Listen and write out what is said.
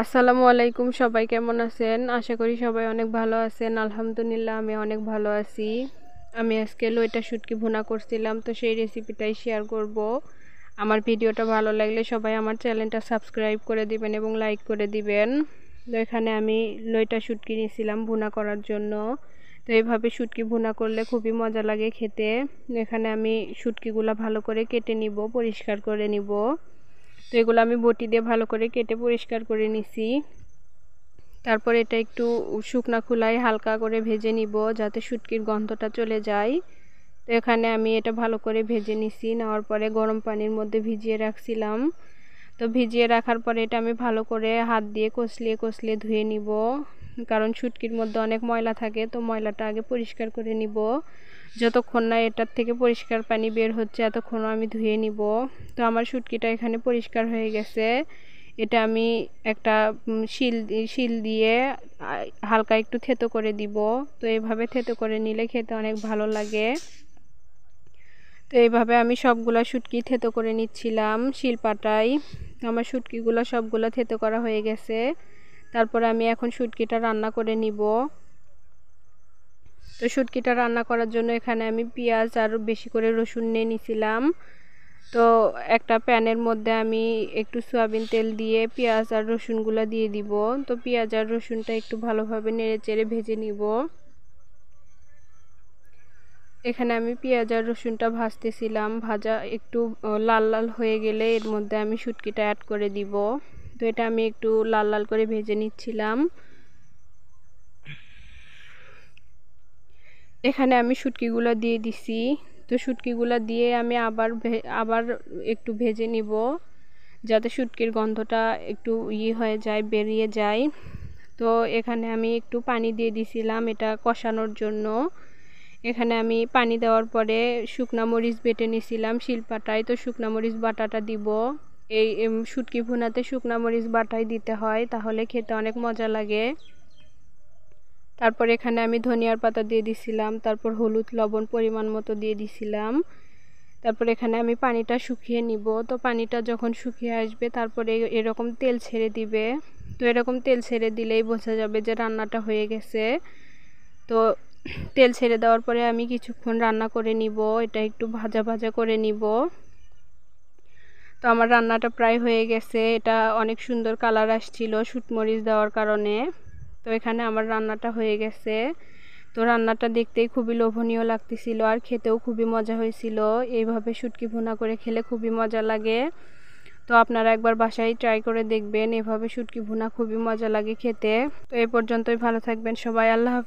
আসসালামু আলাইকুম, সবাই কেমন আছেন? আশা করি সবাই অনেক ভালো আছেন। আলহামদুলিল্লাহ আমি অনেক ভালো আছি। আমি আজকে লইটা শুটকি ভুনা করছিলাম, তো সেই রেসিপিটাই শেয়ার করব। আমার ভিডিওটা ভালো লাগলে সবাই আমার চ্যানেলটা সাবস্ক্রাইব করে দিবেন এবং লাইক করে দিবেন। তো এখানে আমি লইটা শুটকি নিয়েছিলাম ভুনা করার জন্য। তো এইভাবে শুটকি ভুনা করলে খুবই মজা লাগে খেতে। এখানে আমি শুটকিগুলো ভালো করে কেটে নিব, পরিষ্কার করে নিব। তো এগুলো আমি বটি দিয়ে ভালো করে কেটে পরিষ্কার করে নিছি। তারপর এটা একটু শুকনা খোলায় হালকা করে ভেজে নিব, যাতে শুটকির গন্ধটা চলে যায়। তো এখানে আমি এটা ভালো করে ভেজে নিছি। নেওয়ার পরে গরম পানির মধ্যে ভিজিয়ে রাখছিলাম। তো ভিজিয়ে রাখার পরে এটা আমি ভালো করে হাত দিয়ে কষলিয়ে কষলিয়ে ধুয়ে নিব, কারণ শুটকির মধ্যে অনেক ময়লা থাকে। তো ময়লাটা আগে পরিষ্কার করে নিব। যতক্ষণ না এটার থেকে পরিষ্কার পানি বের হচ্ছে এতক্ষণ আমি ধুয়ে নিব। তো আমার শুটকিটা এখানে পরিষ্কার হয়ে গেছে। এটা আমি একটা শিল দিয়ে হালকা একটু থেতো করে দিব। তো এইভাবে থেতো করে নিলে খেতে অনেক ভালো লাগে। তো এইভাবে আমি সবগুলা শুটকি থেতো করে নিচ্ছিলাম শিলপাটায়। আমার শুটকিগুলো সবগুলো থেতো করা হয়ে গেছে। তারপরে আমি এখন শুটকিটা রান্না করে নিব। তো শুটকিটা রান্না করার জন্য এখানে আমি পেঁয়াজ আর বেশি করে রসুন নিয়ে নিছিলাম। তো একটা প্যানের মধ্যে আমি একটু সয়াবিন তেল দিয়ে পেঁয়াজ আর রসুনগুলো দিয়ে দিব। তো পেঁয়াজ আর রসুনটা একটু ভালোভাবে নেড়ে চেড়ে ভেজে নিব। এখানে আমি পেঁয়াজ আর রসুনটা ভাজতেছিলাম। ভাজা একটু লাল লাল হয়ে গেলে এর মধ্যে আমি শুটকিটা অ্যাড করে দিব। তো এটা আমি একটু লাল লাল করে ভেজে নিচ্ছিলাম। এখানে আমি শুটকিগুলো দিয়ে দিছি। তো শুটকিগুলো দিয়ে আমি আবার একটু ভেজে নিব, যাতে শুটকির গন্ধটা একটু হয়ে যায়, বেরিয়ে যায়। তো এখানে আমি একটু পানি দিয়ে দিছিলাম এটা কষানোর জন্য। এখানে আমি পানি দেওয়ার পরে শুকনা মরিচ বেটে নিছিলাম শিলপাটায়। তো শুকনা মরিচ বাটাটা দিব। এই শুটকি ভুনাতে শুকনা মরিচ বাটাই দিতে হয়, তাহলে খেতে অনেক মজা লাগে। তারপর এখানে আমি ধনিয়ার পাতা দিয়ে দিছিলাম। তারপর হলুদ লবণ পরিমাণ মতো দিয়ে দিছিলাম। তারপর এখানে আমি পানিটা শুকিয়ে নিব। তো পানিটা যখন শুকিয়ে আসবে তারপরে এরকম তেল ছেড়ে দিবে। তো এরকম তেল ছেড়ে দিলেই বোঝা যাবে যে রান্নাটা হয়ে গেছে। তো তেল ছেড়ে দেওয়ার পরে আমি কিছুক্ষণ রান্না করে নিব, এটা একটু ভাজা ভাজা করে নিব। তো আমার রান্নাটা প্রায় হয়ে গেছে। এটা অনেক সুন্দর কালার আসছিল শুটমরিচ দেওয়ার কারণে। তো এখানে আমার রান্নাটা হয়ে গেছে। তো রান্নাটা দেখতেই খুবই লোভনীয় লাগতেছিল আর খেতেও খুবই মজা হয়েছিল। এইভাবে শুটকি ভুনা করে খেলে খুবই মজা লাগে। তো আপনারা একবার বাসায় ট্রাই করে দেখবেন, এভাবে শুটকি ভুনা খুবই মজা লাগে খেতে। তো এই পর্যন্তই, ভালো থাকবেন সবাই। আল্লাহ হাফেজ।